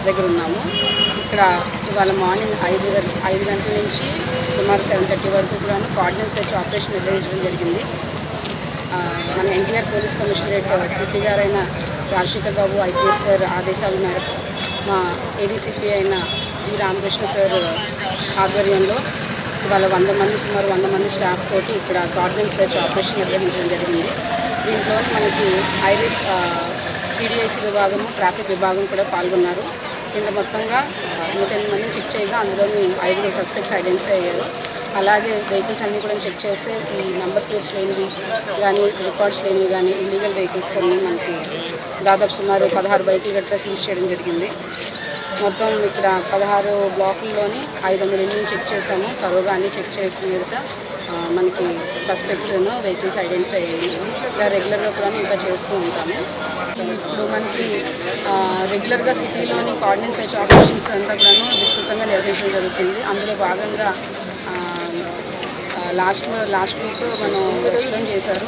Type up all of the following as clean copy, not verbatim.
దగ్గర ఉన్నాము. ఇక్కడ ఇవాళ మార్నింగ్ 5 గంటల నుంచి సుమారు 7:30 వరకు కూడా కోఆర్డినేట్ సెర్చ్ ఆపరేషన్ నిర్వహించడం జరిగింది. మన ఎన్టీఆర్ పోలీస్ కమిషనరేట్ సిపి గారైన రాజశేఖర్ బాబు ఐపీఎస్ సార్ ఆదేశాల మేరకు మా ఏడీసీపీ అయిన జి రామకృష్ణ సార్ ఆధ్వర్యంలో ఇవాళ సుమారు 100 మంది స్టాఫ్ తోటి ఇక్కడ కోఆర్డినేట్ సెర్చ్ ఆపరేషన్ నిర్వహించడం జరిగింది. దీంట్లో మనకి ఐరిస్ సిడిఐసి విభాగము, ట్రాఫిక్ విభాగం కూడా పాల్గొన్నారు. దీంట్లో మొత్తంగా 108 మందిని చెక్ చేయగా అందులోని 5 సస్పెక్ట్స్ ఐడెంటిఫై అయ్యారు. అలాగే వెహికల్స్ అన్నీ కూడా చెక్ చేస్తే ఈ నెంబర్ ప్లేట్స్ లేనివి కానీ, రికార్డ్స్ లేనివి కానీ, ఇల్లీగల్ వెహికల్స్ కొన్ని మనకి దాదాపు సుమారు 16 బైకులు గట్రా సీజ్ చేయడం జరిగింది. మొత్తం ఇక్కడ 16 బ్లాకుల్లోని 500 ఇళ్ళని చెక్ చేసాము. తరువుగా అన్నీ చెక్ చేసిన మీదట మనకి సస్పెక్ట్స్ వెహికల్స్ ఐడెంటిఫై అయ్యాయి. ఇలా రెగ్యులర్గా కూడా ఇంకా చేస్తూ ఉంటాము. ఇప్పుడు మనకి రెగ్యులర్గా సిటీలోని కోఆర్డినేట్ సెర్చ్ ఆపరేషన్స్ అంతా కూడా విస్తృతంగా నిర్వహించడం జరుగుతుంది. అందులో భాగంగా లాస్ట్ వీక్ మనం వెస్ట్లో చేశారు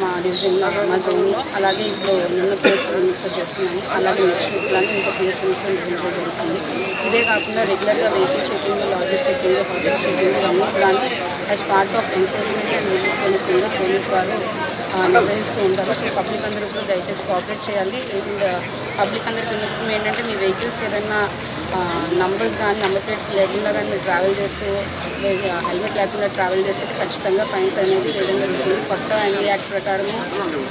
మా డివిజన్లో, మా జోన్లో. అలాగే ఇప్పుడు నిన్న ప్లేస్ లిమిట్స్లో చేస్తున్నాము. అలాగే నెక్స్ట్ వీక్ కానీ ఇంకో ప్లేస్ లిమిట్స్లో నిర్వహించడం జరుగుతుంది. ఇదే కాకుండా రెగ్యులర్గా వెహికల్ చెకింగ్, లాజిస్ట్ చెకింగ్, హాస్టల్ చెకింగ్ ఇవన్నీ కూడా as part of enforcement and policing police వారు నిర్వహిస్తూ ఉంటారు. సో పబ్లిక్ అందరూ కూడా దయచేసి కోఆపరేట్ చేయాలి. అండ్ పబ్లిక్ అందరికీ విన్నపం ఏంటంటే మీ వెహికల్స్కి ఏదైనా నంబర్స్ కానీ, నెంబర్ ప్లేట్స్ లేకుండా కానీ మీరు ట్రావెల్ చేస్తూ హెల్మెట్ లేకుండా ట్రావెల్ చేస్తే ఖచ్చితంగా ఫైన్స్ అనేది వేయడం జరుగుతుంది. కొత్త ఎన్డీ యాక్ట్ ప్రకారము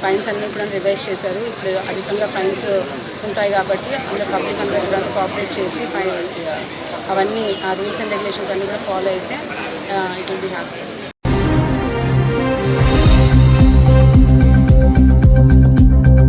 ఫైన్స్ అన్నీ కూడా రివైజ్ చేశారు. ఇప్పుడు అధికంగా ఫైన్స్ ఉంటాయి కాబట్టి అందరూ పబ్లిక్ అందరూ కూడా కోఆపరేట్ చేసి అవన్నీ రూల్స్ అండ్ రెగ్యులేషన్స్ అన్నీ కూడా ఫాలో అయితే ఇట్ విల్ బి హ్యాపీ.